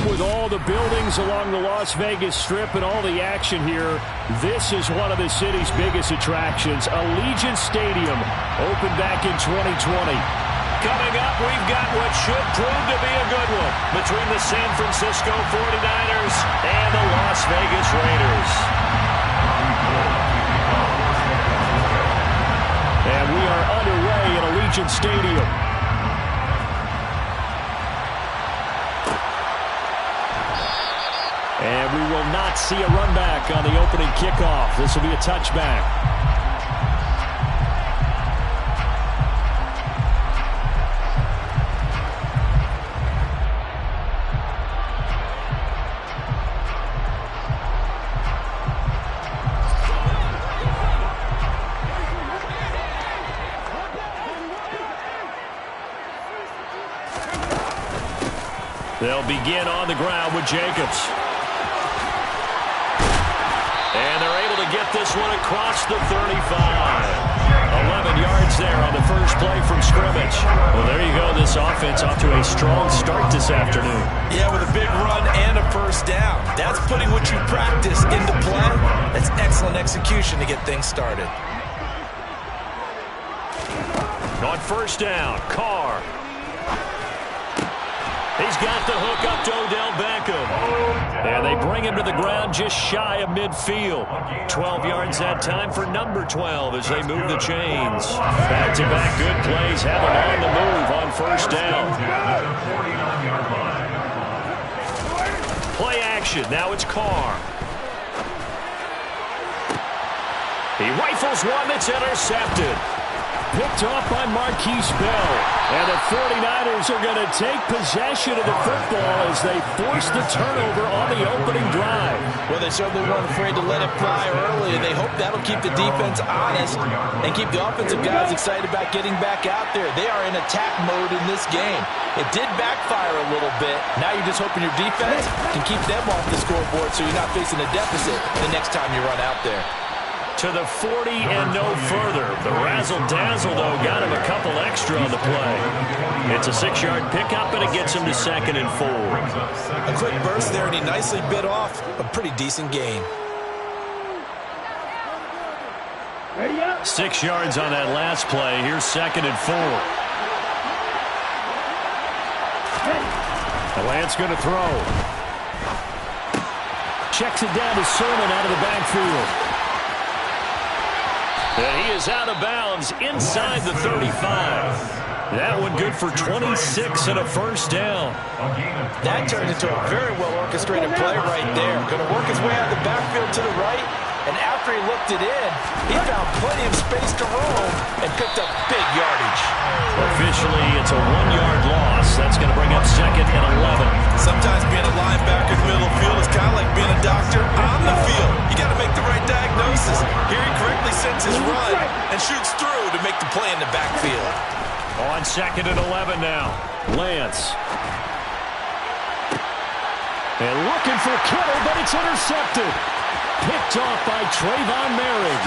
Stadium with all the buildings along the Las Vegas Strip and all the action here. This is one of the city's biggest attractions. Allegiant Stadium opened back in 2020. Coming up, we've got what should prove to be a good one between the San Francisco 49ers and the Las Vegas Raiders. And we are underway at Allegiant Stadium. And we will not see a run back on the opening kickoff. This will be a touchback. They'll begin on the ground with Jacobs. And they're able to get this one across the 35. 11 yards there on the first play from scrimmage. Well, there you go. This offense off to a strong start this afternoon. Yeah, with a big run and a first down. That's putting what you practice into play. That's excellent execution to get things started. On first down, Carr. He's got the hook up to Odell Beckham. And they bring him to the ground just shy of midfield. 12 yards that time for number 12 as they move the chains. Back-to-back good plays have him on the move on first down. Play action. Now it's Carr. He rifles one that's intercepted. Picked off by Marquise Bell. And the 49ers are going to take possession of the football as they force the turnover on the opening drive. Well, they certainly weren't afraid to let it fly early, and they hope that'll keep the defense honest and keep the offensive guys excited about getting back out there. They are in attack mode in this game. It did backfire a little bit. Now you're just hoping your defense can keep them off the scoreboard so you're not facing a deficit the next time you run out there. To the 40 and no further. The razzle-dazzle, though, got him a couple extra on the play. It's a 6-yard pickup, and it gets him to 2nd and 4. A quick burst there, and he nicely bit off a pretty decent gain. 6 yards on that last play. Here's 2nd and 4. Lance going to throw. Checks it down to Sermon out of the backfield. And he is out of bounds inside the 35. That one good for 26 and a first down. That turned into a very well-orchestrated play right there. Going to work his way out of the backfield to the right, and after he looked it in, he found plenty of space to roam and picked up big yardage. Officially, it's a 1-yard loss. That's going to bring up 2nd and 11. Sometimes being a linebacker in the middle of the field is kind of like being a doctor on the field. You got to make the right diagnosis. Here he correctly sets his run and shoots through to make the play in the backfield. On 2nd and 11 now. Lance. And looking for Kittle, but it's intercepted. Picked off by Trayvon Merrick.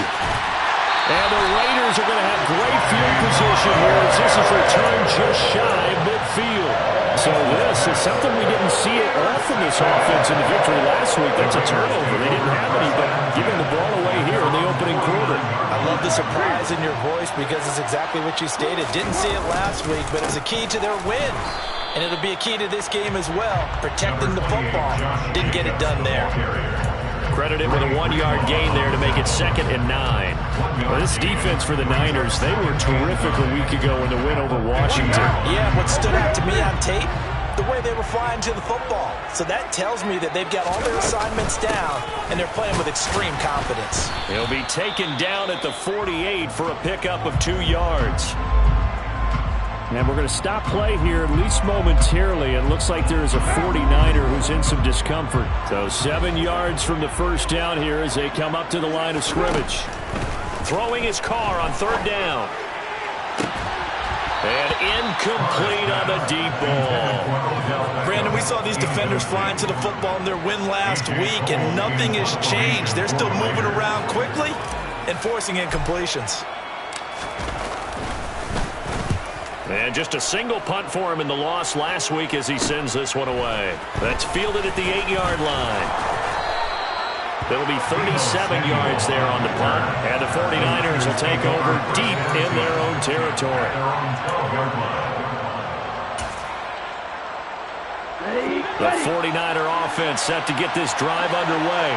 And the Raiders are going to have great field position here as this is returned just shy of midfield. So this is something we didn't see it often this offense in the victory last week. That's a turnover. They didn't have any, but giving the ball away here in the opening quarter. I love the surprise in your voice because it's exactly what you stated. Didn't see it last week, but it was a key to their win. And it'll be a key to this game as well, protecting the football. Didn't get it done there. Credited with a 1-yard gain there to make it 2nd and 9. Well, this defense for the Niners, they were terrific a week ago in the win over Washington. Yeah, what stood out to me on tape, the way they were flying to the football. So that tells me that they've got all their assignments down, and they're playing with extreme confidence. He'll be taken down at the 48 for a pickup of 2 yards. And we're going to stop play here, at least momentarily. It looks like there is a 49er who's in some discomfort. So 7 yards from the first down here as they come up to the line of scrimmage. Throwing his car on 3rd down. And incomplete on the deep ball. Brandon, we saw these defenders flying to the football in their win last week, and nothing has changed. They're still moving around quickly and forcing incompletions. And just a single punt for him in the loss last week as he sends this one away. That's fielded at the 8-yard line. It'll be 37 yards there on the punt, and the 49ers will take over deep in their own territory. The 49er offense set to get this drive underway.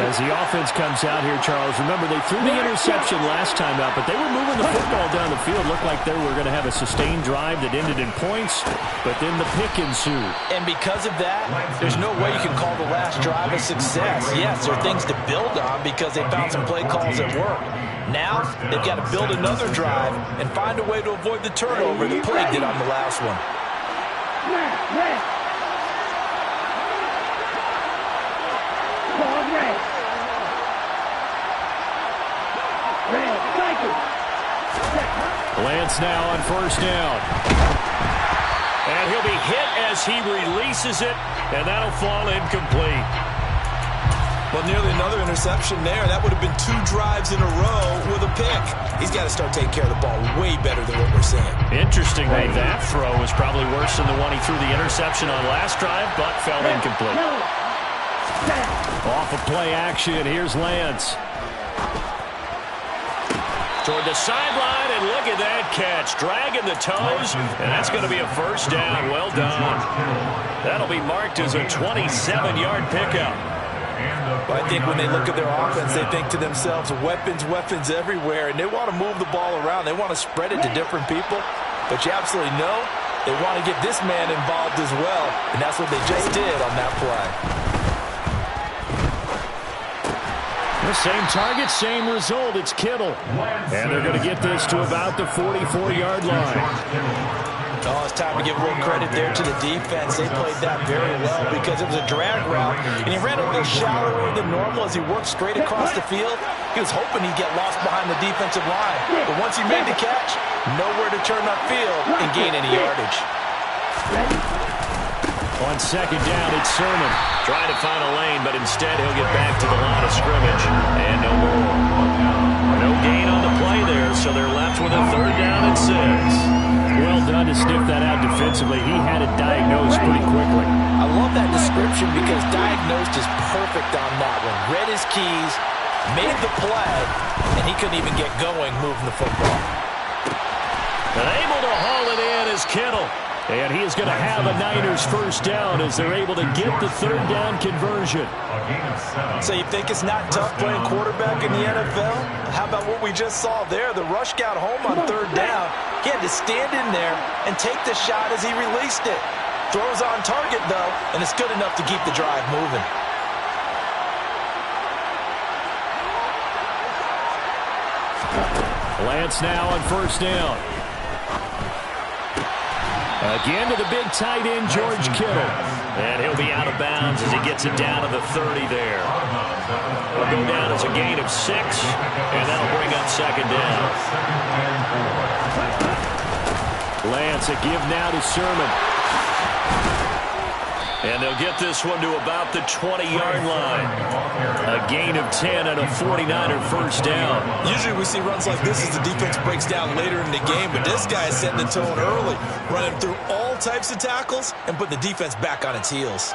As the offense comes out here, Charles, remember they threw the interception last time out, but they were moving the football down the field. Looked like they were going to have a sustained drive that ended in points, but then the pick ensued. And because of that, there's no way you can call the last drive a success. Yes, there are things to build on because they found some play calls that work. Now, they've got to build another drive and find a way to avoid the turnover the play did on the last one. Lance now on first down. And he'll be hit as he releases it, and that'll fall incomplete. Well, nearly another interception there. That would have been 2 drives in a row with a pick. He's got to start taking care of the ball way better than what we're seeing. Interestingly, that throw was probably worse than the one he threw the interception on last drive, but fell incomplete. Off of play action, here's Lance. Toward the sideline, and look at that catch. Dragging the toes, and that's going to be a first down. Well done. That'll be marked as a 27-yard pickup. But I think when they look at their offense, they think to themselves, weapons, weapons everywhere, and they want to move the ball around. They want to spread it to different people. But you absolutely know they want to get this man involved as well, and that's what they just did on that play. The same target, same result. It's Kittle. And they're going to get this to about the 44-yard line. Oh, it's time to give a little credit there to the defense. They played that very well because it was a drag route, and he ran a little shallower than normal as he worked straight across the field. He was hoping he'd get lost behind the defensive line. But once he made the catch, nowhere to turn upfield and gain any yardage. On second down, it's Sermon. Trying to find a lane, but instead he'll get back to the line of scrimmage. And no more. No gain on the play there, so they're left with a 3rd down and 6. Well done to sniff that out defensively. He had it diagnosed pretty quickly. I love that description because diagnosed is perfect on that one. Read his keys, made the play, and he couldn't even get going moving the football. And able to haul it in is Kittle. And he is going to have a Niners first down as they're able to get the 3rd down conversion. So you think it's not tough playing quarterback in the NFL? How about what we just saw there? The rush got home on 3rd down. He had to stand in there and take the shot as he released it. Throws on target, though, and it's good enough to keep the drive moving. Lance now on first down. Again to the big tight end, George Kittle. And he'll be out of bounds as he gets it down to the 30 there. It'll go down as a gain of 6, and that'll bring up second down. Lance, a give now to Sermon. And they'll get this one to about the 20-yard line. A gain of 10 and a 49er first down. Usually we see runs like this as the defense breaks down later in the game, but this guy is setting the tone early, running through all types of tackles and putting the defense back on its heels.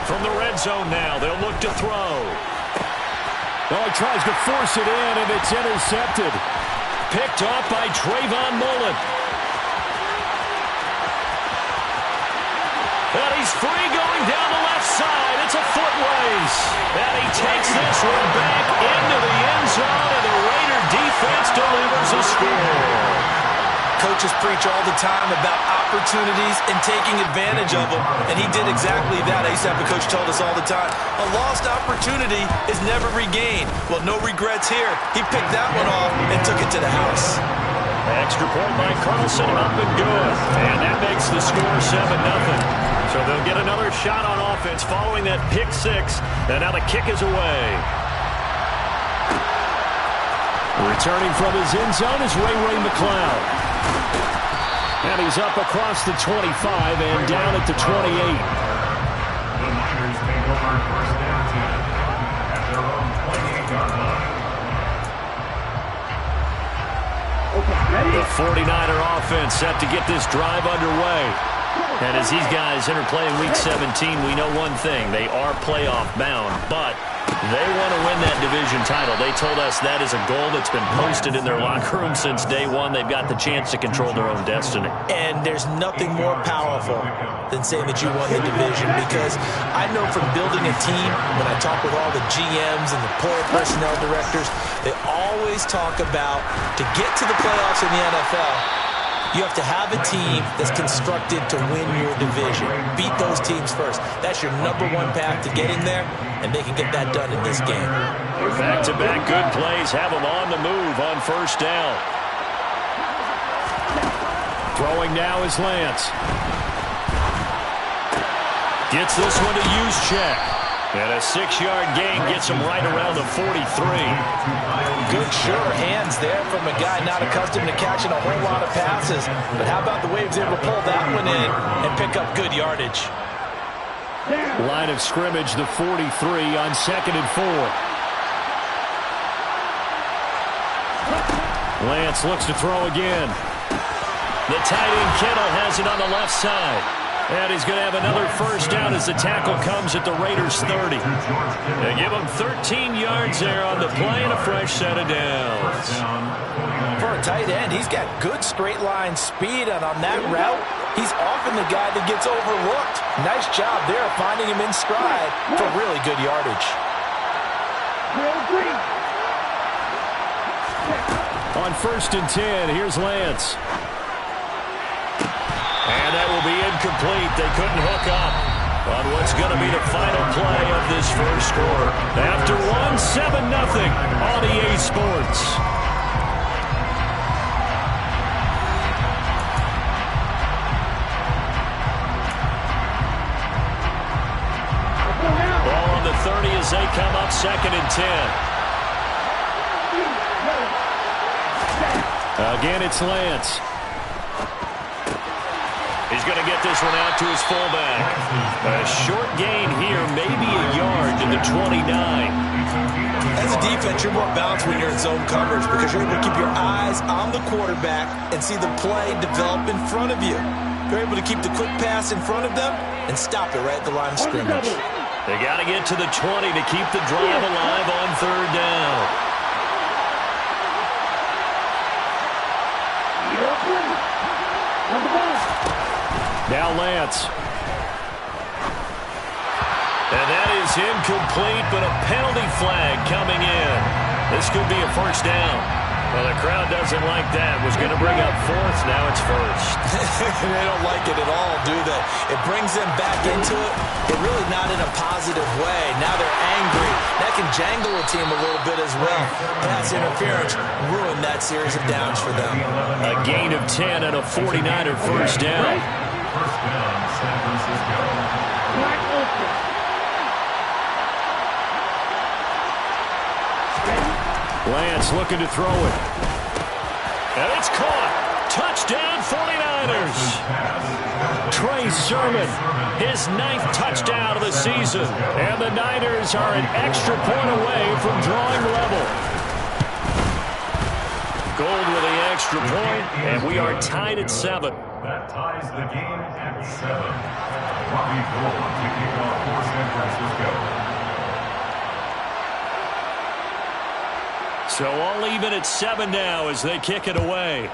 From the red zone now, they'll look to throw. Well, he tries to force it in, and it's intercepted. Picked off by Trayvon Mullen. And he's free going down the left side. It's a foot race. And he takes this one back into the end zone, and the Raider defense delivers a score. Coaches preach all the time about opportunities and taking advantage of them, and he did exactly that. I used to have a coach told us all the time, a lost opportunity is never regained. Well, no regrets here. He picked that one off and took it to the house. Extra point by Carlson, up and good. And that makes the score 7-0. So they'll get another shot on offense following that pick 6, and now the kick is away. Returning from his end zone is Ray McCloud. And he's up across the 25 and down at the 28. The Niners take over first down 10 at their own 28-yard line. The 49er offense set to get this drive underway. And as these guys interplay in Week 17, we know one thing. They are playoff bound, but they want to win that division title. They told us that is a goal that's been posted in their locker room since day one. They've got the chance to control their own destiny. And there's nothing more powerful than saying that you won the division, because I know from building a team, when I talk with all the GMs and the player personnel directors, they always talk about, to get to the playoffs in the NFL, you have to have a team that's constructed to win your division. Beat those teams first. That's your #1 path to getting there, and they can get that done in this game. Back-to-back good plays have them on the move on first down. Throwing now is Lance. Gets this one to Juszczyk. And a 6-yard gain gets him right around the 43. Good, sure hands there from a guy not accustomed to catching a whole lot of passes. But how about the way he was able to pull that one in and pick up good yardage? Line of scrimmage, the 43 on 2nd and 4. Lance looks to throw again. The tight end Kittle has it on the left side. And he's going to have another first down as the tackle comes at the Raiders' 30. They give him 13 yards there on the play and a fresh set of downs. For a tight end, he's got good straight line speed, and on that route, he's often the guy that gets overlooked. Nice job there finding him in stride for really good yardage. On 1st and 10, here's Lance. And that will be incomplete. They couldn't hook up on what's going to be the final play of this first quarter. After one, 7-0 on EA Sports. Ball on the 30 as they come up 2nd and 10. Again, it's Lance. He's going to get this one out to his fullback. A short gain here, maybe a yard to the 29. As a defense, you're more balanced when you're in zone coverage because you're able to keep your eyes on the quarterback and see the play develop in front of you. You're able to keep the quick pass in front of them and stop it right at the line of scrimmage. They got to get to the 20 to keep the drive alive on 3rd down. Now Lance. And that is incomplete, but a penalty flag coming in. This could be a first down. Well, the crowd doesn't like that. Was going to bring up 4th, now it's 1st. They don't like it at all, do they? It brings them back into it, but really not in a positive way. Now they're angry. That can jangle a team a little bit as well. Pass interference ruined that series of downs for them. A gain of 10 and a 49er first down. First down, San Francisco. Lance looking to throw it. And it's caught. Touchdown 49ers. Trey Sermon. His 9th touchdown of the season. And the Niners are an extra point away from drawing level. Gold with the extra point, and we are tied at 7. That ties the game at 7. Robbie Gould to kick off for San Francisco. So all even at 7 now as they kick it away.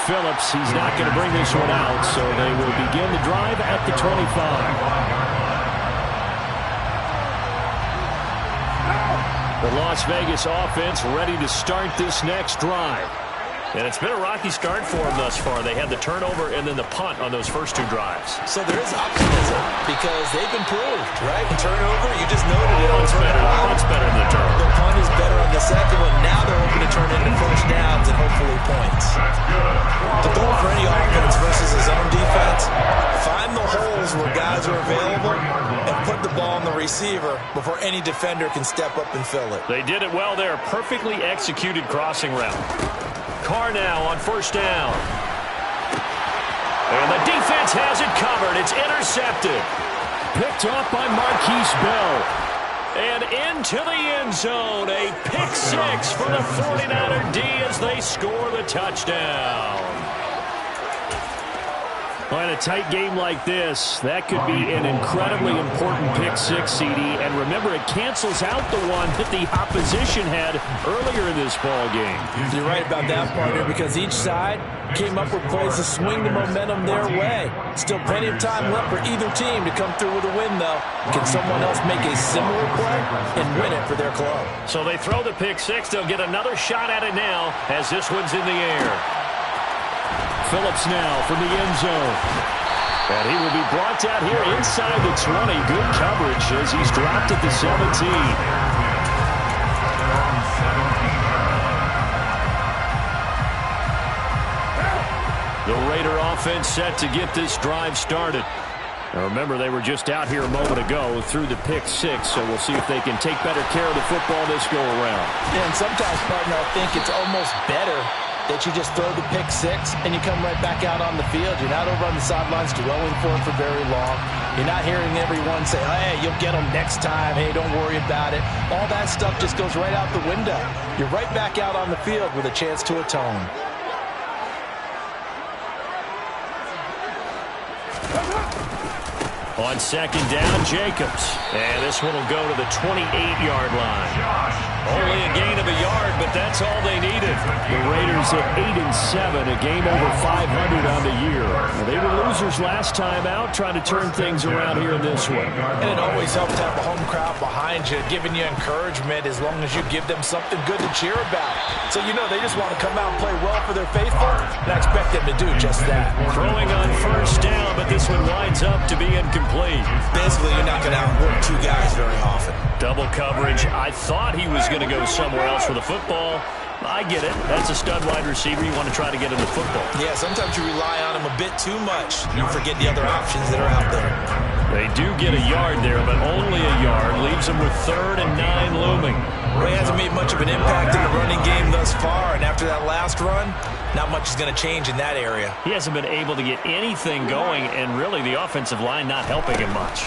Phillips, he's not going to bring this one out, so they will begin the drive at the 25. The Las Vegas offense ready to start this next drive. And it's been a rocky start for them thus far. They had the turnover and then the punt on those first 2 drives. So there is optimism because they've improved, right? The turnover, you just noted it. Punt's better than the turnover. The punt is better on the second one. Now they're hoping to turn it into first downs and hopefully points. The goal for any offense versus a zone defense, find the holes where guys are available and put the ball on the receiver before any defender can step up and fill it. They did it well there. Perfectly executed crossing route. Carr now on first down. And the defense has it covered. It's intercepted. Picked off by Marquise Bell. And into the end zone. A pick six for the 49er D as they score the touchdown. Well, in a tight game like this, that could be an incredibly important pick six, CD. And remember, it cancels out the one that the opposition had earlier in this ball game. You're right about that, partner, because each side came up with plays to swing the momentum their way. Still plenty of time left for either team to come through with a win, though. Can someone else make a similar play and win it for their club? So they throw the pick six. They'll get another shot at it now as this one's in the air. Phillips now from the end zone. And he will be brought down here inside the 20. Good coverage as he's dropped at the 17. The Raider offense set to get this drive started. Now remember, they were just out here a moment ago through the pick six, so we'll see if they can take better care of the football this go around. Yeah, and sometimes, partner, I think it's almost better that you just throw the pick six and you come right back out on the field. You're not over on the sidelines dwelling for it for very long. You're not hearing everyone say, hey, you'll get them next time. Hey, don't worry about it. All that stuff just goes right out the window. You're right back out on the field with a chance to atone. On second down, Jacobs. And this one will go to the 28-yard line. Only a gain of a yard, but that's all they needed. The Raiders at 8-7, a game over 500 on the year. They were losers last time out, trying to turn things around here in this one. And it always helps to have a home crowd behind you, giving you encouragement as long as you give them something good to cheer about. So you know they just want to come out and play well for their faithful, and I expect them to do just that. Throwing on first down, but this one winds up to be incomplete. Basically, you're not going to outwork two guys very often. Double coverage. I thought he was going to go somewhere else with the football. I get it. That's a stud wide receiver. You want to try to get him the football. Yeah, sometimes you rely on him a bit too much. You forget the other options that are out there. They do get a yard there, but only a yard. Leaves them with 3rd and 9 looming. Ray hasn't made much of an impact in the running game thus far, and after that last run, not much is going to change in that area. He hasn't been able to get anything going, and really the offensive line not helping him much.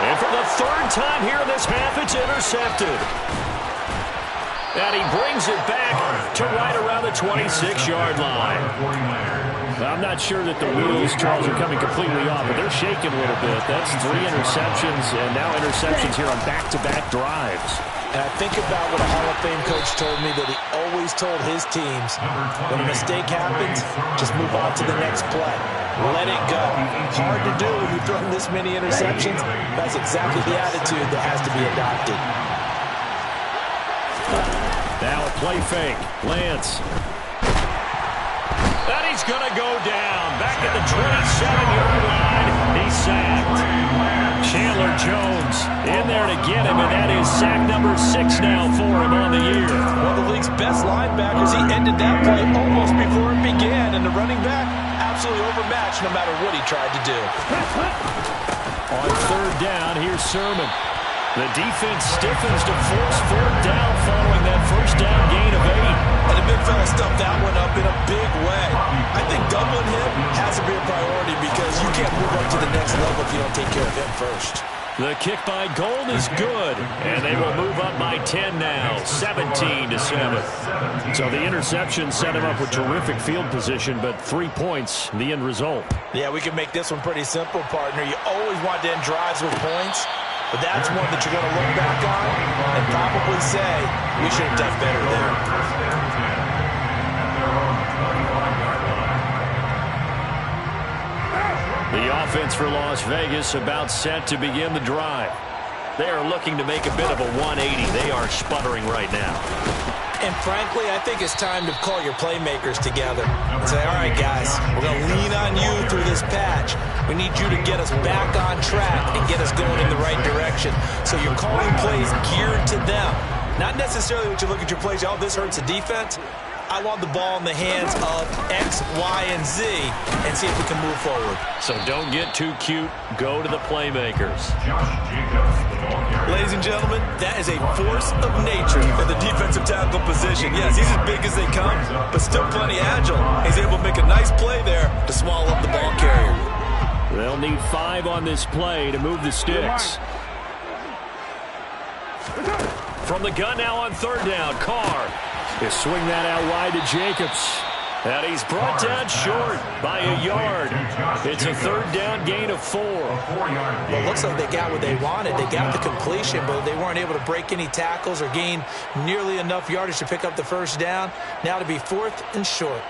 And for the 3rd time here in this half, it's intercepted. And he brings it back to right around the 26-yard line. I'm not sure that the wheels, Charles, are coming completely off, but they're shaking a little bit. That's 3 interceptions, and now interceptions here on back-to-back drives. And I think about what a Hall of Fame coach told me, that he always told his teams, when a mistake happens, just move on to the next play. Let it go. Hard to do when you've thrown this many interceptions. That's exactly the attitude that has to be adopted. Now a play fake. Lance. And he's going to go down. Back at the 27-yard line. He's sacked. Chandler Jones in there to get him, and that is sack number 6 now for him on the year. One of the league's best linebackers. He ended that play almost before it began, and the running back absolutely overmatched no matter what he tried to do. On 3rd down, here's Sermon. The defense stiffens to force 4th down following that first down gain of 8. And the big fella stuffed that one up in a big way. I think doubling him has to be a priority because you can't move up to the next level if you don't take care of him first. The kick by Gold is good, and they will move up by 10 now, 17-7. So the interception set him up with terrific field position, but 3 points, the end result. Yeah, we can make this one pretty simple, partner. You always want to end drives with points, but that's one that you're going to look back on and probably say, we should have done better there. The offense for Las Vegas about set to begin the drive. They are looking to make a bit of a 180. They are sputtering right now. And frankly, I think it's time to call your playmakers together and say, all right, guys, we're going to lean on you through this patch. We need you to get us back on track and get us going in the right direction. So you're calling plays geared to them. Not necessarily when you look at your plays, oh, this hurts the defense. I want the ball in the hands of X, Y, and Z and see if we can move forward. So don't get too cute. Go to the playmakers. Ladies and gentlemen, that is a force of nature at the defensive tackle position. Yes, he's as big as they come, but still plenty agile. He's able to make a nice play there to swallow up the ball carrier. They'll need 5 on this play to move the sticks. From the gun now on 3rd down, Carr. They swing that out wide to Jacobs. And he's brought down short by a yard. It's a 3rd down gain of 4. Well, it looks like they got what they wanted. They got the completion, but they weren't able to break any tackles or gain nearly enough yardage to pick up the 1st down. Now to be 4th and short.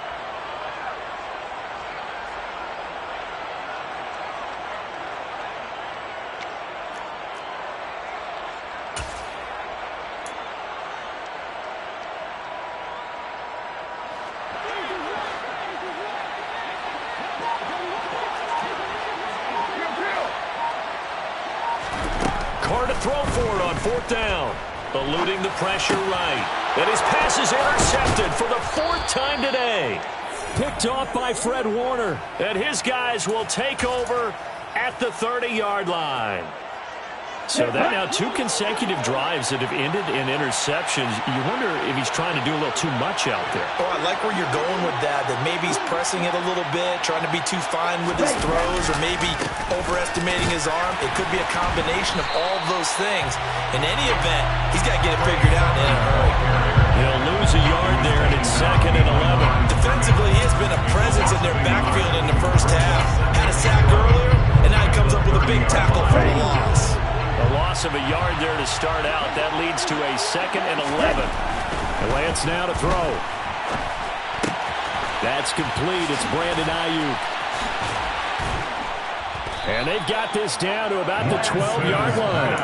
To throw for it on 4th down. Eluding the pressure right. And his pass is intercepted for the 4th time today. Picked off by Fred Warner. And his guys will take over at the 30-yard line. So that now 2 consecutive drives that have ended in interceptions. You wonder if he's trying to do a little too much out there. Oh, I like where you're going with that maybe he's pressing it a little bit, trying to be too fine with his throws, or maybe overestimating his arm. It could be a combination of all of those things. In any event, he's got to get it figured out in a hurry. He'll lose a yard there, and it's 2nd and 11. Defensively, he has been a presence in their backfield in the 1st half. Had a sack earlier, and now he comes up with a big tackle for a loss. A loss of a yard there to start out. That leads to a 2nd and 11. Lance now to throw. That's complete. It's Brandon Ayuk. And they've got this down to about the 12-yard line.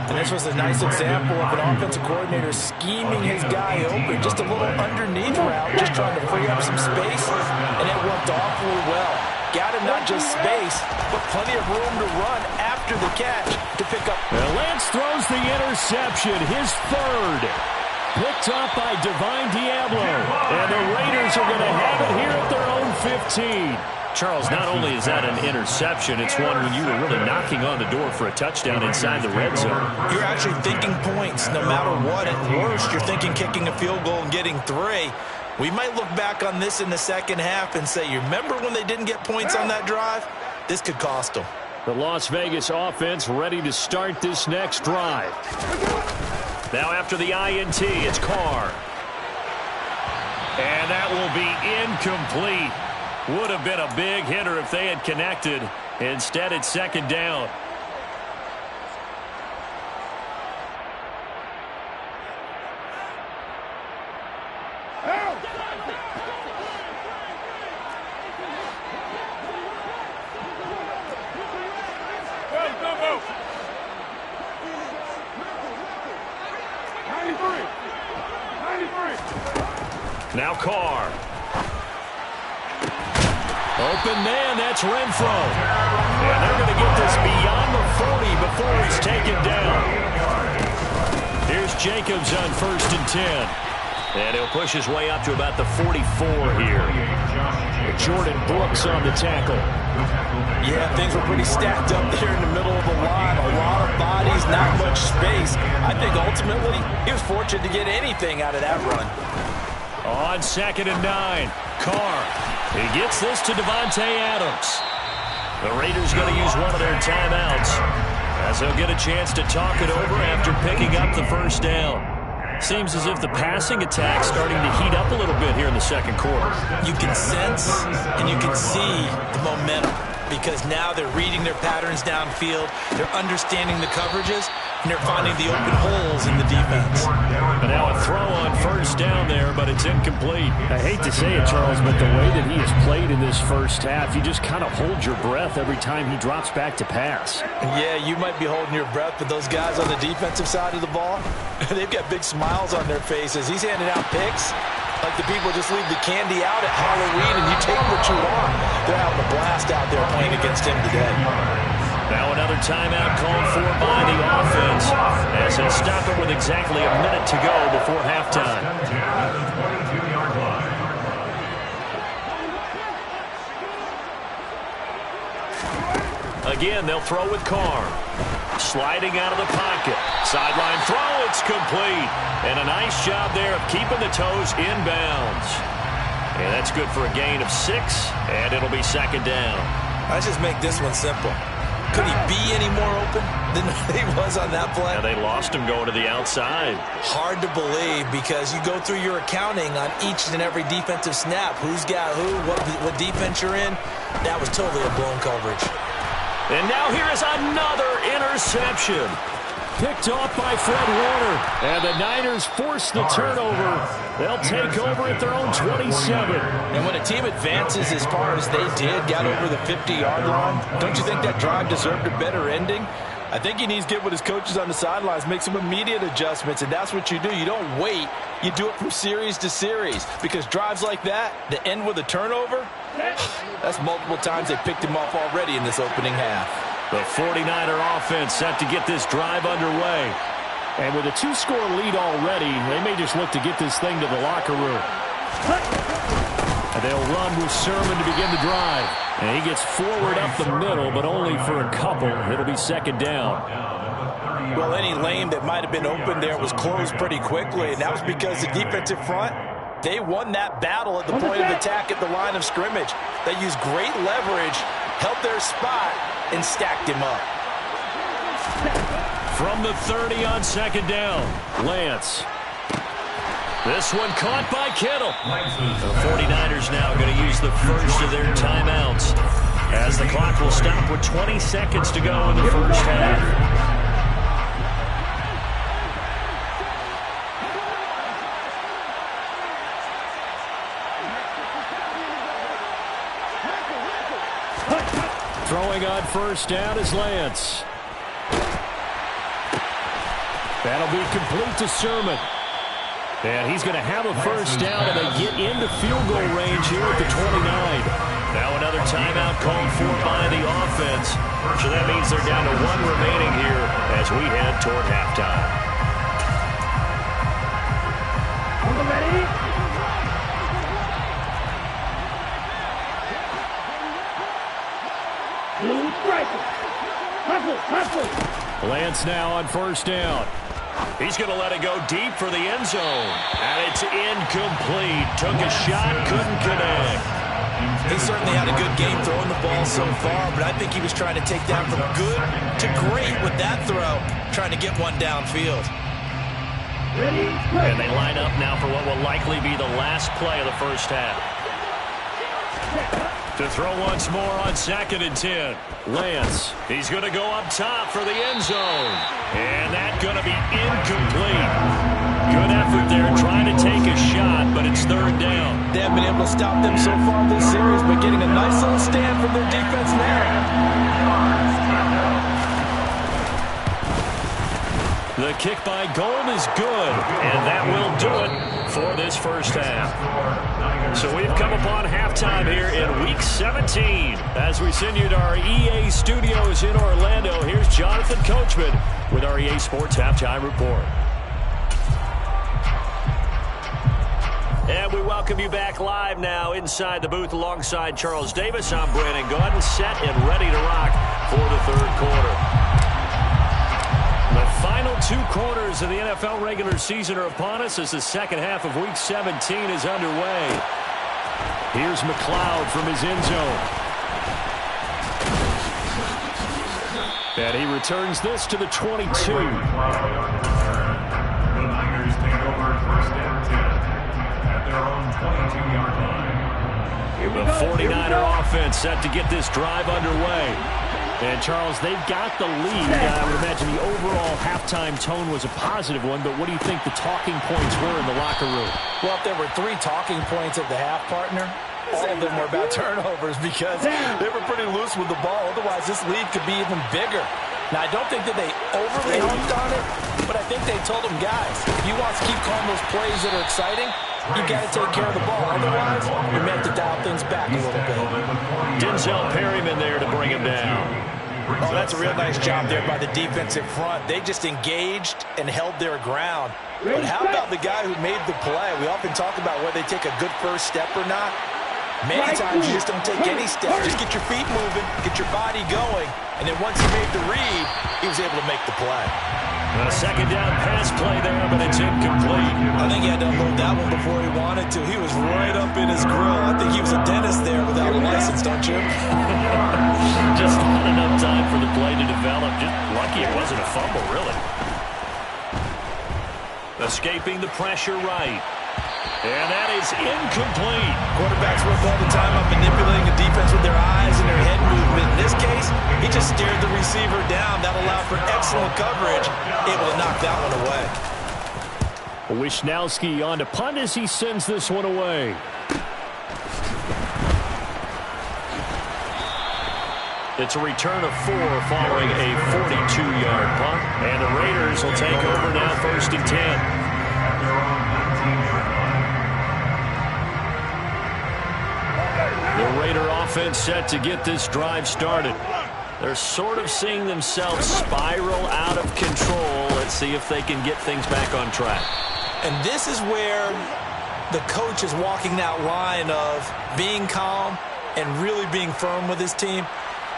And this was a nice example of an offensive coordinator scheming his guy open. Just a little underneath route, just trying to free up some space, and it worked awfully well. Got him not just space, but plenty of room to run after the catch to pick up. And Lance throws the interception, his 3rd. Picked off by Divine Diablo. And the Raiders are going to have it here at their own 15. Charles, not only is that an interception, it's one when you were really knocking on the door for a touchdown inside the red zone. You're actually thinking points no matter what. At worst, you're thinking kicking a field goal and getting 3. We might look back on this in the 2nd half and say, you remember when they didn't get points on that drive? This could cost them. The Las Vegas offense ready to start this next drive. Now after the INT, it's Carr. And that will be incomplete. Would have been a big hitter if they had connected. Instead, it's 2nd down. Now Carr. Open man, that's Renfro. And they're going to get this beyond the 40 before he's taken down. Here's Jacobs on 1st and 10. And he'll push his way up to about the 44 here. Jordan Brooks on the tackle. Yeah, things were pretty stacked up there in the middle of the line. A lot of bodies, not much space. I think ultimately he was fortunate to get anything out of that run. On 2nd and 9, Carr. He gets this to Devontae Adams. The Raiders going to use one of their timeouts as they'll get a chance to talk it over after picking up the 1st down. Seems as if the passing attack's starting to heat up a little bit here in the 2nd quarter. You can sense and you can see the momentum because now they're reading their patterns downfield, they're understanding the coverages, and they're finding the open holes in the defense. And now a throw on 1st down there, but it's incomplete. I hate to say it, Charles, but the way that he has played in this 1st half, you just kind of hold your breath every time he drops back to pass. Yeah, you might be holding your breath, but those guys on the defensive side of the ball, they've got big smiles on their faces. He's handing out picks like the people just leave the candy out at Halloween and you take what you want. They're having a blast out there playing against him today. Now another timeout called for by the offense as they stop it with exactly a minute to go before halftime. Again, they'll throw with Carr. Sliding out of the pocket. Sideline throw, it's complete. And a nice job there of keeping the toes inbounds. And that's good for a gain of 6, and it'll be second down. Let's just make this one simple. Could he be any more open than he was on that play? Now they lost him going to the outside. Hard to believe because you go through your accounting on each and every defensive snap. Who's got who, what defense you're in. That was totally a blown coverage. And now here is another interception. Picked off by Fred Warner. And the Niners force the turnover. They'll take over at their own 27. And when a team advances as far as they did, got over the 50-yard line, don't you think that drive deserved a better ending? I think he needs to get with his coaches on the sidelines, make some immediate adjustments, and that's what you do. You don't wait. You do it from series to series because drives like that end with a turnover, that's multiple times they picked him off already in this opening half. The 49er offense set to get this drive underway. And with a 2-score lead already, they may just look to get this thing to the locker room. And they'll run with Sermon to begin the drive. And he gets forward up the middle, but only for a couple. It'll be second down. Well, any lane that might have been open there was closed pretty quickly, and that was because the defensive front, they won that battle at the point of attack at the line of scrimmage. They used great leverage, held their spot, and stacked him up. From the 30 on second down, Lance. This one caught by Kittle. The 49ers now going to use the first of their timeouts as the clock will stop with 20 seconds to go in the first half. Throwing on first down is Lance. That'll be complete to Sermon. And he's going to have a first down, and they get into field goal range here at the 29. Now another timeout called for by the offense. So that means they're down to 1 remaining here as we head toward halftime. Lance now on first down. He's going to let it go deep for the end zone. And it's incomplete. Took a shot, couldn't connect. He certainly had a good game throwing the ball so far, but I think he was trying to take down from good to great with that throw, trying to get one downfield. And they line up now for what will likely be the last play of the first half. To throw once more on 2nd and 10. Lance. He's going to go up top for the end zone. And that's going to be incomplete. Good effort there trying to take a shot, but it's 3rd down. They haven't been able to stop them so far this series, but getting a nice little stand from their defense now. The kick by Gold is good, and that will do it for this first half. So we've come upon halftime here in Week 17. As we send you to our EA studios in Orlando, here's Jonathan Coachman with our EA Sports Halftime Report. And we welcome you back live now inside the booth alongside Charles Davis. I'm Brandon Gaudin, set and ready to rock for the 3rd quarter. The final 2 quarters of the NFL regular season are upon us as the second half of Week 17 is underway. Here's McLeod from his end zone. And he returns this to the 22. The Niners take over 1st and 10 at their own 22-yard line. The 49er offense set to get this drive underway. And, Charles, they've got the lead. I would imagine the overall halftime tone was a positive one, but what do you think the talking points were in the locker room? Well, if there were 3 talking points at the half, partner, all of them were about turnovers because they were pretty loose with the ball. Otherwise, this lead could be even bigger. Now, I don't think that they overly humped on it, but I think they told them, guys, if you want to keep calling those plays that are exciting, you got to take care of the ball. Otherwise, you may have to dial things back a little bit. Denzel Perryman there to bring him down. Oh, that's a real nice job there by the defensive front. They just engaged and held their ground. But how about the guy who made the play? We often talk about whether they take a good first step or not. Many times you just don't take any step. Just get your feet moving, get your body going, and then once he made the read, he was able to make the play. A second down pass play there, but it's incomplete. I think he had to unload that one before he wanted to. He was right up in his grill. I think he was a dentist there without a license, don't you? Just not enough time for the play to develop. Just lucky it wasn't a fumble, really. Escaping the pressure right. And that is incomplete. Quarterbacks work all the time on manipulating the defense with their eyes and their head movement. In this case, he just stared the receiver down. That allowed for excellent coverage, able to knock that one away. Wisnowski on to punt as he sends this one away. It's a return of 4 following a 42-yard punt. And the Raiders will take over now, 1st and 10. The Raider offense set to get this drive started. They're sort of seeing themselves spiral out of control. Let's see if they can get things back on track. And this is where the coach is walking that line of being calm and really being firm with his team.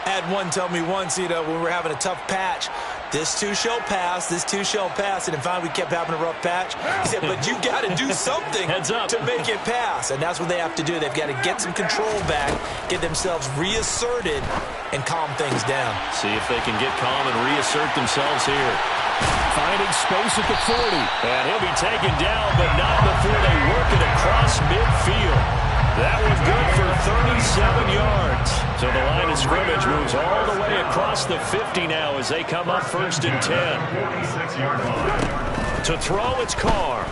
I had one tell me once, when we were having a tough patch, this too shall pass, this too shall pass. And then finally we kept having a rough patch. He said, but you got to do something to make it pass. And that's what they have to do. They've got to get some control back, get themselves reasserted, and calm things down. See if they can get calm and reassert themselves here. Finding space at the 40. And he'll be taken down, but not before they work it across midfield. That was good for 37 yards. So the line of scrimmage moves all the way across the 50 now as they come up 1st and 10. To throw, it's Carr.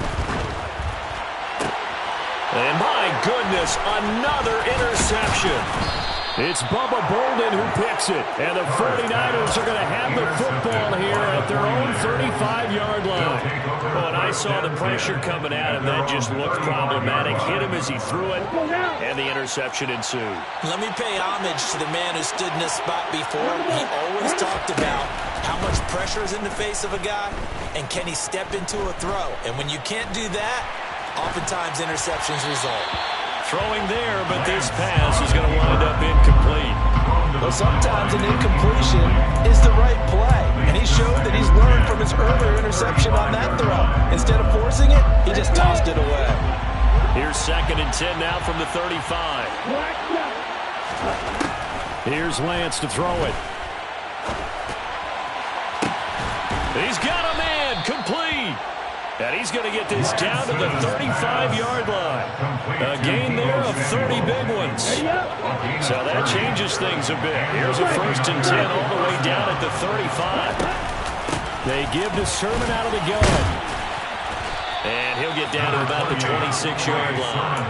And my goodness, another interception. It's Bubba Bolden who picks it. And the 49ers are going to have the football here at their own 35-yard line. Well, and I saw the pressure coming at him. That just looked problematic. Hit him as he threw it, and the interception ensued. Let me pay homage to the man who stood in this spot before. He always talked about how much pressure is in the face of a guy, and can he step into a throw. And when you can't do that, oftentimes interceptions result. Throwing there, but this pass is going to wind up incomplete. Well, sometimes an incompletion is the right play, and he showed that he's learned from his earlier interception on that throw. Instead of forcing it, he just tossed it away. Here's 2nd and 10 now from the 35. Here's Lance to throw it. He's got a man, complete. And he's going to get this down to the 35-yard line. A gain there of 30 big ones. So that changes things a bit. Here's a 1st and 10 all the way down at the 35. They give to Sermon out of the gun. And he'll get down to about the 26-yard line.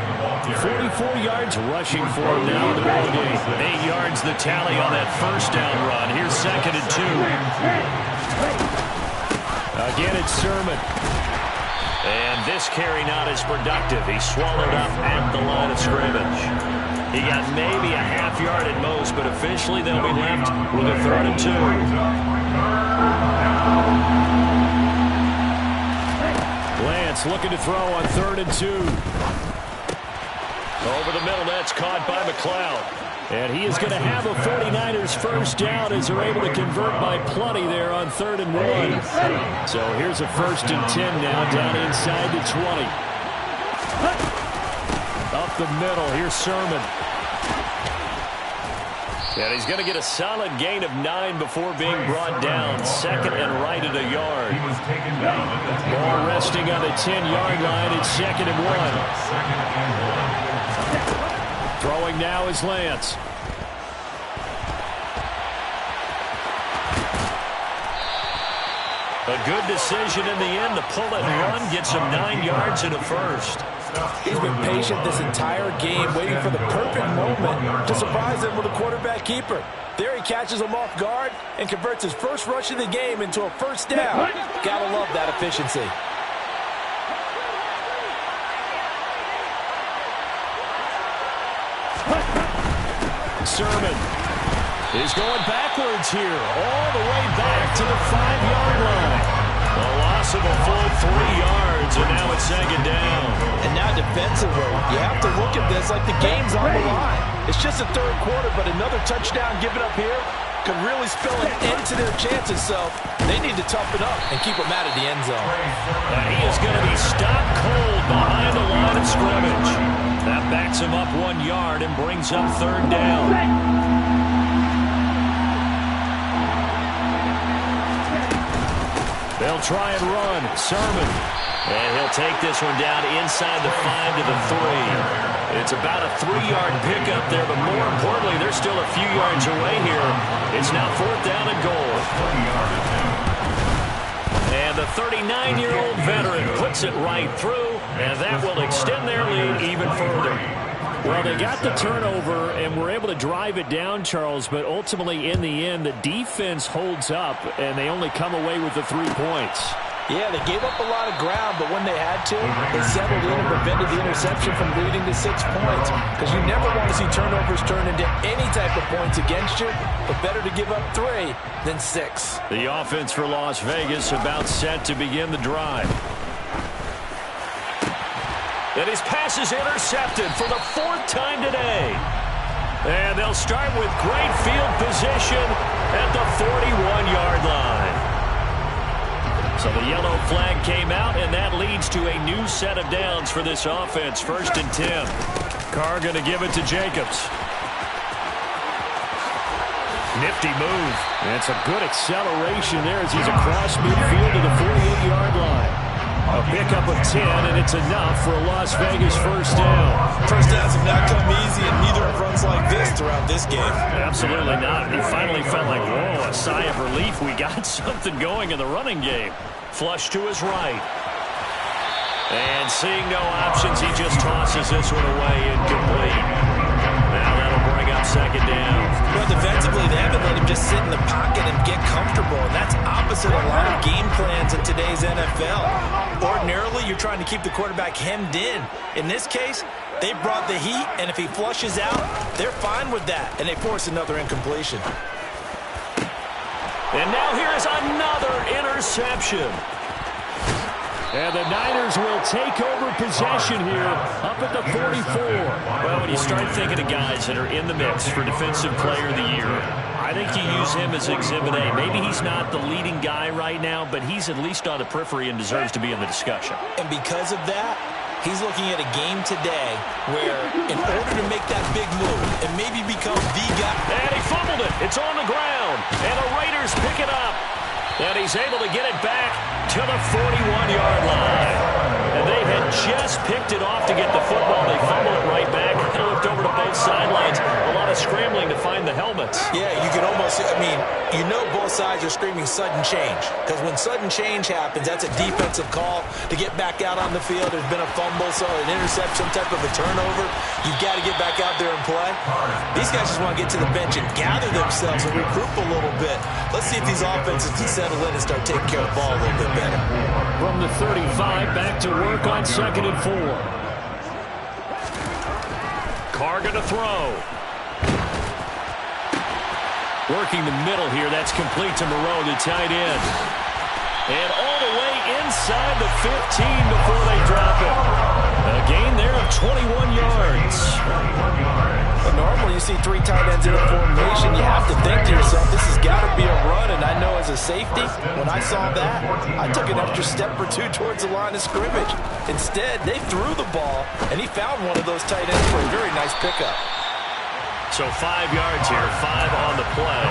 44 yards rushing for him now in the ball game. 8 yards the tally on that 1st down run. Here's 2nd and 2. Again, it's Sermon. And this carry not as productive. He swallowed up at the line of scrimmage. He got maybe a half yard at most, but officially they'll be left with a 3rd and 2. Lance looking to throw on 3rd and 2. Over the middle, that's caught by McLeod. And he is going to have a 49ers 1st down as they're able to convert by plenty there on 3rd and 1. So here's a 1st and 10 now down inside the 20. Up the middle, here's Sermon. And he's going to get a solid gain of 9 before being brought down. 2nd and right at a yard. Ball resting on the 10-yard line. It's 2nd and 1. Throwing now is Lance. A good decision in the end to pull it and run, gets him 9 yards and a 1st. He's been patient this entire game, waiting for the perfect moment to surprise him with a quarterback keeper. There he catches him off guard and converts his first rush of the game into a 1st down. Gotta love that efficiency. Sermon. is going backwards here, all the way back to the 5-yard line. A loss of a full 3 yards, and now it's second down. And now defensively, you have to look at this like the game's on the line. It's just a third quarter, but another touchdown given up here could really spell an end to their chances, so they need to toughen up and keep them out of the end zone. And he is going to be stopped cold behind the line of scrimmage. That backs him up 1 yard and brings up third down. They'll try and run. Sermon. And he'll take this one down inside the 5 to the 3. It's about a 3-yard pickup there, but more importantly, they're still a few yards away here. It's now 4th down and goal. And the 39-year-old veteran puts it right through, and that will extend their lead even further. Well, they got the turnover and were able to drive it down, Charles, but ultimately in the end, the defense holds up, and they only come away with the 3 points. Yeah, they gave up a lot of ground, but when they had to, they settled in and prevented the interception from leading to 6 points. Because you never want to see turnovers turn into any type of points against you, but better to give up 3 than 6. The offense for Las Vegas about set to begin the drive. And his pass is intercepted for the 4th time today. And they'll start with great field position at the 41-yard line. So the yellow flag came out, and that leads to a new set of downs for this offense. 1st and 10. Carr going to give it to Jacobs. Nifty move. That's a good acceleration there as he's across midfield to the 48-yard line. A pickup of 10, and it's enough for a Las Vegas first down. First downs have not come easy, and neither have runs like this throughout this game. Absolutely not. He finally felt like, whoa, a sigh of relief. We got something going in the running game. Flush to his right. And seeing no options, he just tosses this one away incomplete. Now that'll bring up second down. Well, defensively, they haven't let him just sit in the pocket and get comfortable, and that's opposite a lot of game plans in today's NFL. Ordinarily, you're trying to keep the quarterback hemmed in. In this case, they brought the heat, and if he flushes out, they're fine with that, and they force another incompletion. And now here is another interception. And the Niners will take over possession here up at the 44. Well, when you start thinking of guys that are in the mix for Defensive Player of the Year, I think you use him as Exhibit A. Maybe he's not the leading guy right now, but he's at least on the periphery and deserves to be in the discussion. And because of that, he's looking at a game today where in order to make that big move and maybe become the guy. And he fumbled it. It's on the ground. And the Raiders pick it up. And he's able to get it back to the 41-yard line. And they had just picked it off to get the football. They fumble it right back. They looked over to both sidelines. A lot of scrambling to find the helmets. Yeah, you can almost, I mean, you know both sides are screaming sudden change. Because when sudden change happens, that's a defensive call to get back out on the field. There's been a fumble, so an interception, some type of a turnover. You've got to get back out there and play. These guys just want to get to the bench and gather themselves and regroup a little bit. Let's see if these offenses can settle in and start taking care of the ball a little bit better. From the 35, back to work on 2nd and 4. Carr going to throw. Working the middle here. That's complete to Moreau, the tight end. And all the way inside the 15 before they drop it. A gain there of 21 yards. Well, normally you see 3 tight ends in a formation. You have to think to yourself, this has got to be a run. And I know as a safety, when I saw that, I took an extra step or 2 towards the line of scrimmage. Instead, they threw the ball, and he found one of those tight ends for a very nice pickup. So 5 yards here, 5 on the play,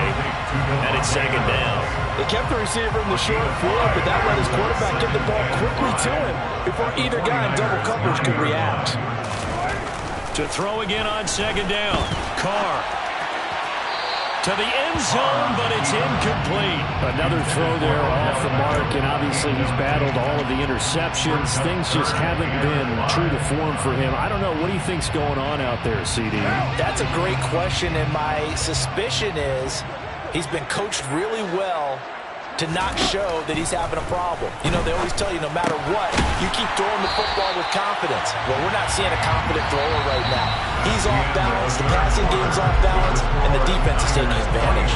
and it's second down. They kept the receiver in the short field, but that let his quarterback get the ball quickly to him before either guy in double coverage could react. To throw again on second down. Carr to the end zone, but it's incomplete. Another throw there off the mark, and obviously he's battled all of the interceptions. Things just haven't been true to form for him. I don't know. What do you think's going on out there, CD? That's a great question, and my suspicion is he's been coached really well to not show that he's having a problem. You know, they always tell you no matter what, you keep throwing the football with confidence. Well, we're not seeing a confident thrower right now. He's off balance, the passing game's off balance, and the defense is taking advantage.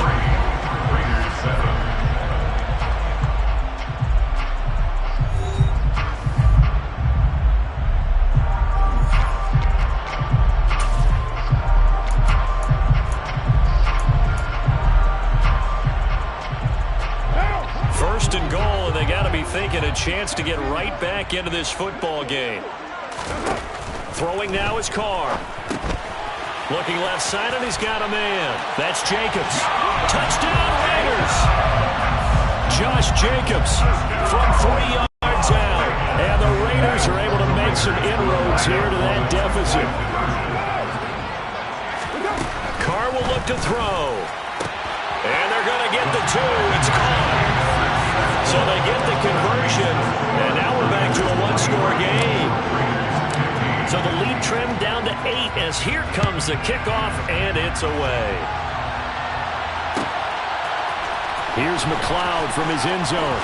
First and goal, and they got to be thinking a chance to get right back into this football game. Throwing now is Carr. Looking left side, and he's got a man. That's Jacobs. Touchdown, Raiders! Josh Jacobs from 3 yards out. And the Raiders are able to make some inroads here to that deficit. Carr will look to throw. And they're going to get the 2. It's caught. So they get the conversion, and now we're back to a one-score game. So the lead trimmed down to 8 as here comes the kickoff, and it's away. Here's McLeod from his end zone.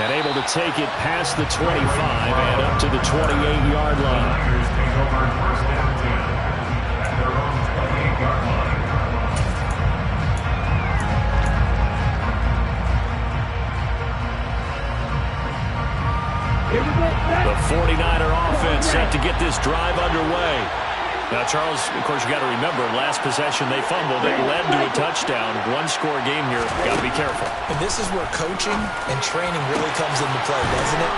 And able to take it past the 25 and up to the 28-yard line. The 49er offense set to get this drive underway. Now, Charles, of course, you got to remember, last possession they fumbled. It led to a touchdown. One-score game here. Got to be careful. And this is where coaching and training really comes into play, doesn't it?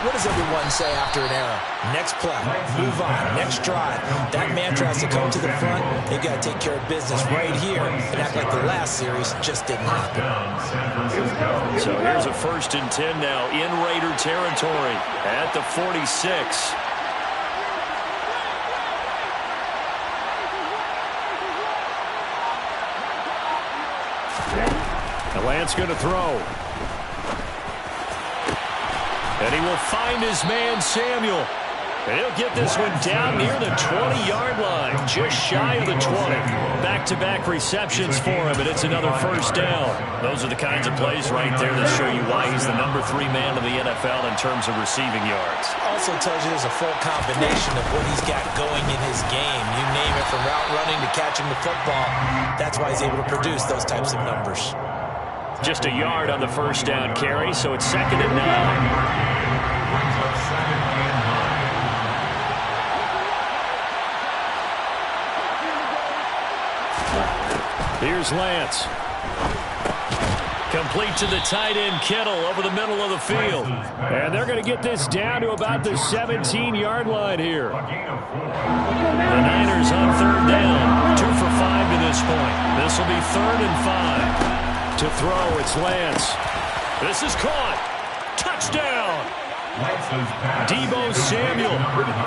What does everyone say after an error? Next play, move on, next drive. That mantra has to come to the front. They've got to take care of business right here and act like the last series just didn't happen. So here's a 1st and 10 now in Raider territory at the 46. Lance going to throw. And he will find his man, Samuel. And he'll get this one down near the 20-yard line, just shy of the 20. Back-to-back receptions for him, and it's another 1st down. Those are the kinds of plays right there that show you why he's the number 3 man in the NFL in terms of receiving yards. Also tells you there's a full combination of what he's got going in his game. You name it, from route running to catching the football. That's why he's able to produce those types of numbers. Just a yard on the 1st down carry, so it's 2nd and 9. Here's Lance. Complete to the tight end, Kittle, over the middle of the field. And they're going to get this down to about the 17-yard line here. The Niners on 3rd down. 2 for 5 to this point. This will be 3rd and 5. To throw, it's Lance. This is caught. Touchdown. Deebo Samuel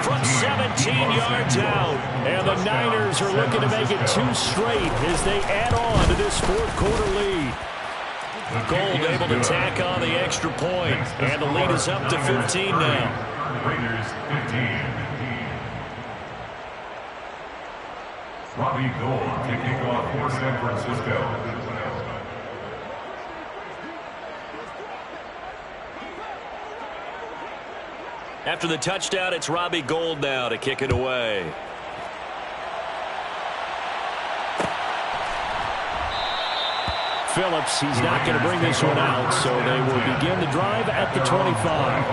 from 17 yards out. And the Niners are looking to make it 2 straight as they add on to this 4th quarter lead. Gold able to tack on the extra point. And the lead is up to 15 now. Raiders 15. Robbie Gould to kick off for San Francisco. After the touchdown, it's Robbie Gould now to kick it away. Phillips, he's not going to bring this one out, so they will begin the drive at the 25.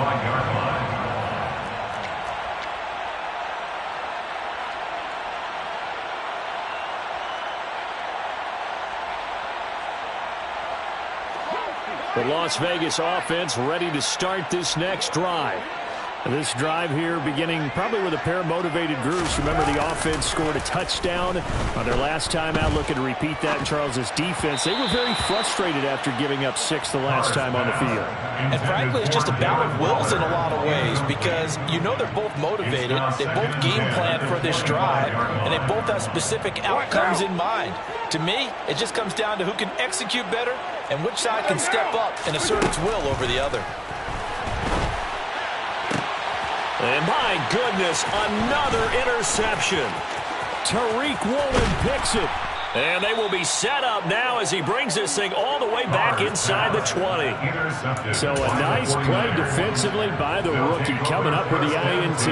The Las Vegas offense ready to start this next drive. This drive here beginning probably with a pair of motivated groups. Remember, the offense scored a touchdown on their last time out. Looking to repeat that in Charles's defense. They were very frustrated after giving up 6 the last time on the field. And frankly, it's just a battle of wills in a lot of ways, because you know they're both motivated. They both game plan for this drive, and they both have specific outcomes in mind. To me, it just comes down to who can execute better and which side can step up and assert its will over the other. And my goodness, another interception. Tariq Woolen picks it. And they will be set up now as he brings this thing all the way back inside the 20. So a nice play defensively by the rookie, coming up with the INT.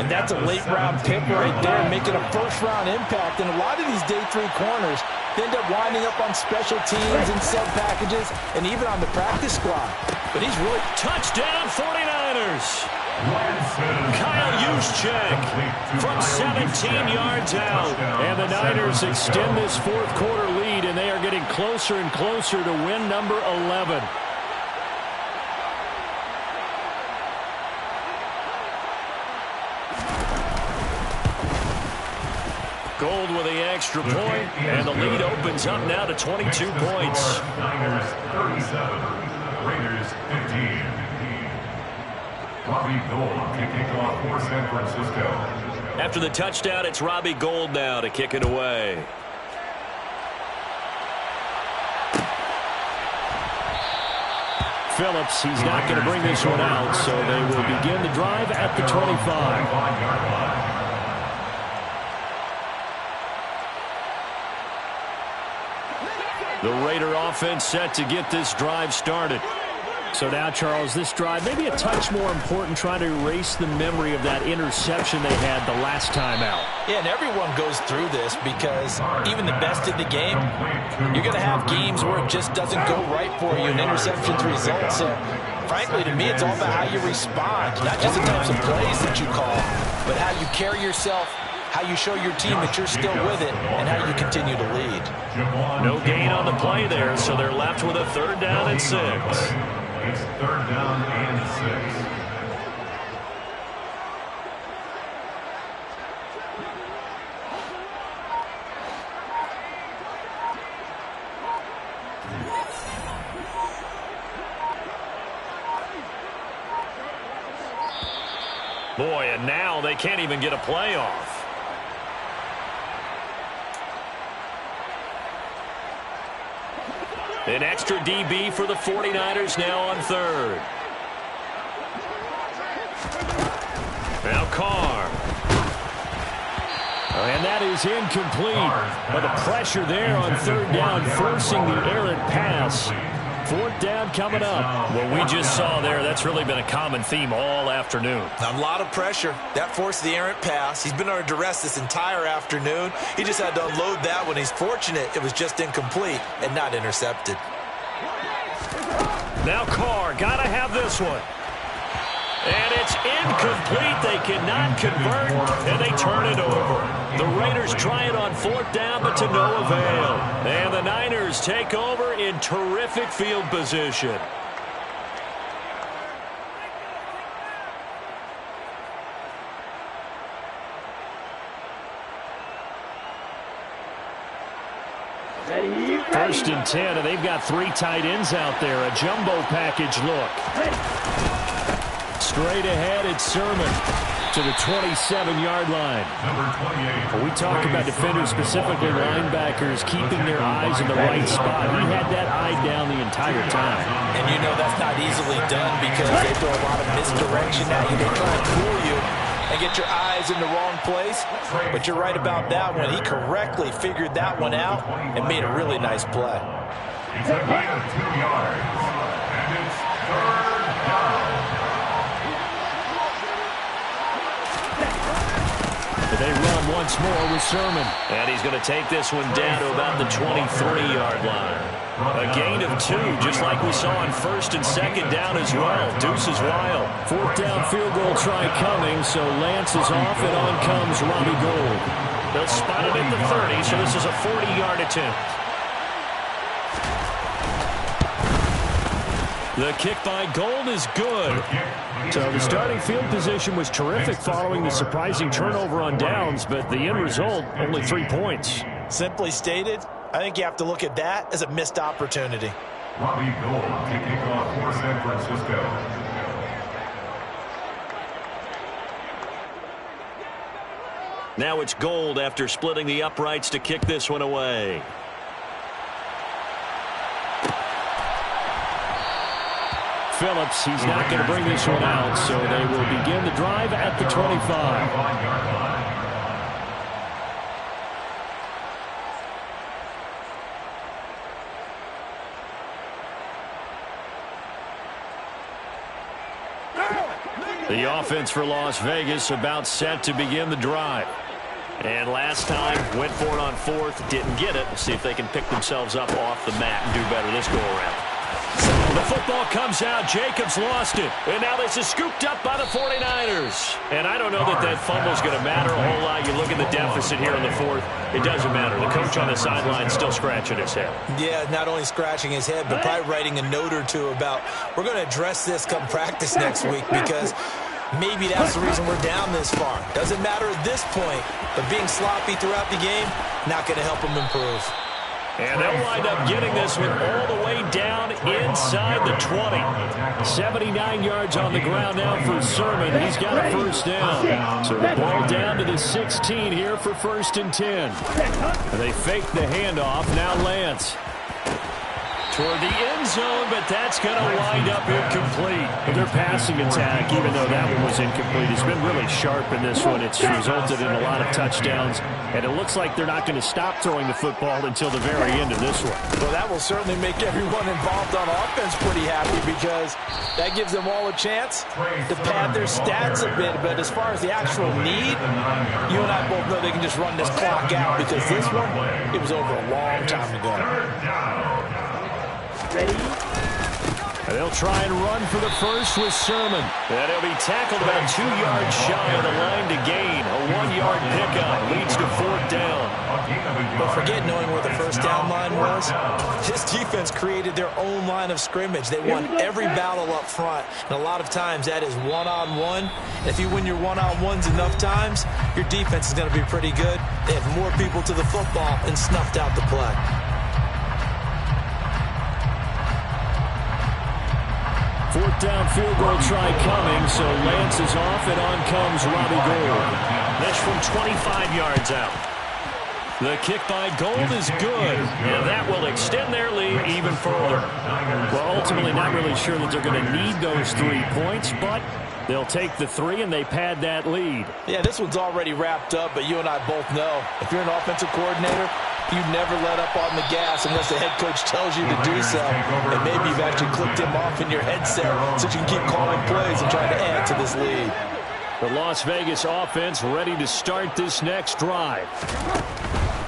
And that's a late-round pick right there, making a first-round impact. And a lot of these day 3 corners end up winding up on special teams and sub packages and even on the practice squad. But he's really... Touchdown 49ers! Kyle Juszczyk from 17 yards out. And the Niners extend this fourth quarter lead, and they are getting closer and closer to win number 11. Gold with the extra point, and the lead opens up now to 22 points. Niners 37, Raiders 15. Robbie Gould kicking off for San Francisco. After the touchdown, it's Robbie Gould now to kick it away. Phillips, he's not going to bring this one out, so they will begin the drive at the 25. The Raider offense set to get this drive started. So now, Charles, this drive maybe a touch more important, trying to erase the memory of that interception they had the last time out. Yeah, and everyone goes through this because even the best in the game, you're going to have games where it just doesn't go right for you and interceptions result. So, frankly, to me, it's all about how you respond, not just the types of plays that you call, but how you carry yourself, how you show your team that you're still with it, and how you continue to lead. No gain on the play there, so they're left with a 3rd down and 6. It's 3rd down and 6. Boy, and now they can't even get a play off. An extra DB for the 49ers now on 3rd. Now Carr. And that is incomplete. But the pressure there on 3rd down, forcing the errant pass. 4th down coming up. What we just saw there, that's really been a common theme all afternoon. A lot of pressure. That forced the errant pass. He's been under duress this entire afternoon. He just had to unload that one. He's fortunate it was just incomplete and not intercepted. Now Carr, got to have this one. And it's incomplete. They cannot convert, and they turn it over. The Raiders try it on 4th down, but to no avail. And the Niners take over in terrific field position. First and 10, and they've got 3 tight ends out there. A jumbo package look. Straight ahead, it's Sermon to the 27-yard line. When we talk about defenders, specifically linebackers, keeping their eyes in the right spot, he had that eye down the entire time. And you know that's not easily done because they throw a lot of misdirection at you. They try to fool you and get your eyes in the wrong place. But you're right about that one. He correctly figured that one out and made a really nice play. It's a gain of 2 yards. And it's 3rd down. They run once more with Sermon. And he's going to take this one down to about the 23-yard line. A gain of 2, just like we saw on 1st and 2nd down as well. Deuces wild. 4th down field goal try coming, so Lance is off, and on comes Robbie Gould. They'll spot it at the 30, so this is a 40-yard attempt. The kick by Gould is good. So the starting field position was terrific following the surprising turnover on downs, but the end result, only 3 points. Simply stated, I think you have to look at that as a missed opportunity. Robbie Gould kicking off for San Francisco. Now it's Gould after splitting the uprights to kick this one away. Phillips, he's not going to bring this one out, so they will begin the drive at the 25. The offense for Las Vegas about set to begin the drive. And last time, went for it on fourth, didn't get it. We'll see if they can pick themselves up off the mat and do better this go-around. The football comes out. Jacobs lost it. And now this is scooped up by the 49ers. And I don't know that that fumble's going to matter a whole lot. You look at the deficit here in the fourth. It doesn't matter. The coach on the sideline still scratching his head. Yeah, not only scratching his head, but probably writing a note or two about, we're going to address this come practice next week, because maybe that's the reason we're down this far. Doesn't matter at this point, but being sloppy throughout the game, not going to help him improve. And they'll wind up getting this one all the way down inside the 20. 79 yards on the ground now for Sermon. He's got a first down. So the ball down to the 16 here for 1st and 10. And they fake the handoff. Now Lance. Toward the end zone, but that's going to wind up incomplete. Their passing attack, even though that one was incomplete, has been really sharp in this one. It's resulted in a lot of touchdowns, and it looks like they're not going to stop throwing the football until the very end of this one. Well, that will certainly make everyone involved on offense pretty happy, because that gives them all a chance to pad their stats a bit. But as far as the actual need, you and I both know they can just run this clock out, because this one, it was over a long time ago. And they'll try and run for the first with Sermon. And he'll be tackled about 2 yards shy of the line to gain. A 1-yard pickup leads to 4th down. But forget knowing where the first down line was. This defense created their own line of scrimmage. They won every battle up front. And a lot of times that is one-on-one. If you win your one-on-ones enough times, your defense is going to be pretty good. They have more people to the football and snuffed out the play. 4th down field goal try coming, so Lance is off, and on comes Robbie Gould. That's from 25 yards out. The kick by Gould is good, and that will extend their lead even further. Well, ultimately not really sure that they're going to need those 3 points, but they'll take the 3, and they pad that lead. Yeah, this one's already wrapped up, but you and I both know, if you're an offensive coordinator, you never let up on the gas unless the head coach tells you to do so. And maybe you've actually clicked him off in your headset so you can keep calling plays and trying to add to this lead. The Las Vegas offense ready to start this next drive.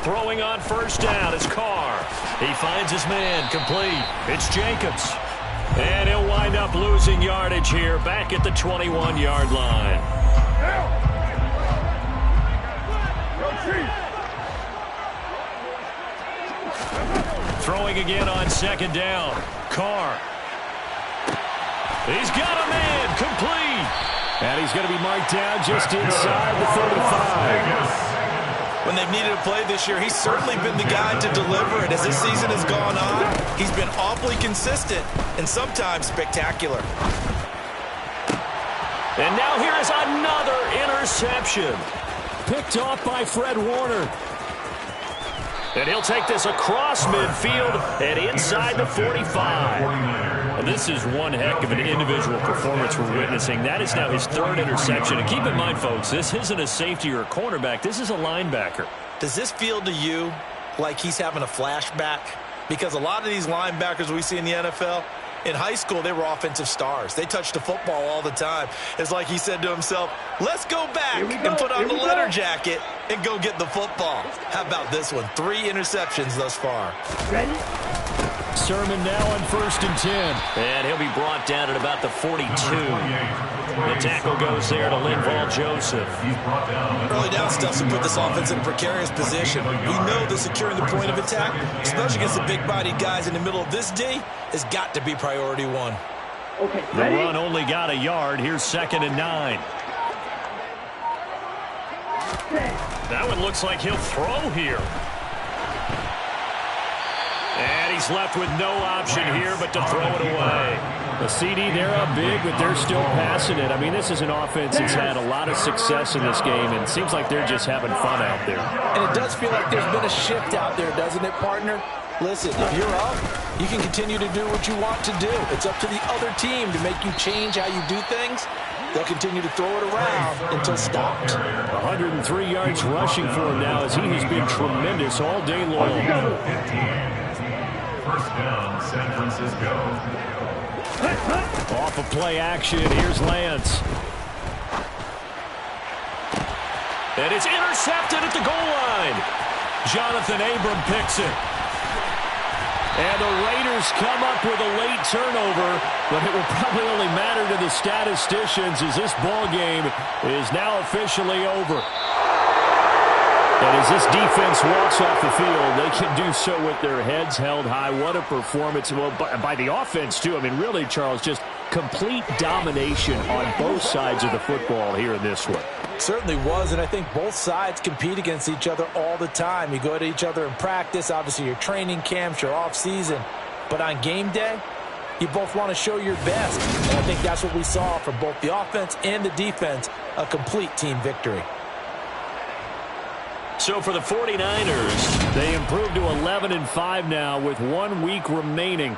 Throwing on first down is Carr. He finds his man, complete. It's Jacobs. And he'll wind up losing yardage here back at the 21-yard line. Throwing again on 2nd down. Carr. He's got a man, complete. And he's going to be marked down just inside the 35. When they've needed a play this year, he's certainly been the guy to deliver it. As this season has gone on, he's been awfully consistent and sometimes spectacular. And now here is another interception. Picked off by Fred Warner. And he'll take this across midfield and inside the 45. And this is one heck of an individual performance we're witnessing. That is now his 3rd interception. And keep in mind, folks, this isn't a safety or a cornerback. This is a linebacker. Does this feel to you like he's having a flashback? Because a lot of these linebackers we see in the NFL, in high school, they were offensive stars. They touched the football all the time. It's like he said to himself, let's go back and put on the leather jacket and go get the football. How about this one? 3 interceptions thus far. Ready? Sermon now on 1st and 10. And he'll be brought down at about the 42. The tackle goes there to Linval Joseph. Early down stuff to put this offense in a precarious position. We know that securing the point of attack, especially against the big-bodied guys in the middle of this D, has got to be priority 1. Okay, the run only got a yard. Here's 2nd and 9. That one looks like he'll throw here. And he's left with no option here but to throw it away. The CD, they're up big, but they're still passing it. I mean, this is an offense that's had a lot of success in this game, and it seems like they're just having fun out there. And it does feel like there's been a shift out there, doesn't it, partner? Listen, if you're up, you can continue to do what you want to do. It's up to the other team to make you change how you do things. They'll continue to throw it around until stopped. 103 yards rushing for him now as he has been tremendous all day long. 1st down, San Francisco. Off of play action, here's Lance. And it's intercepted at the goal line. Jonathan Abram picks it. And the Raiders come up with a late turnover, but it will probably only matter to the statisticians as this ball game is now officially over. And as this defense walks off the field, they can do so with their heads held high. What a performance. Well, by the offense, too. I mean, really, Charles, just complete domination on both sides of the football here in this one. Certainly was, and I think both sides compete against each other all the time. You go to each other in practice, obviously your training camps, your off-season. But on game day, you both want to show your best. And I think that's what we saw from both the offense and the defense, a complete team victory. So for the 49ers, they improved to 11-5 now with 1 week remaining.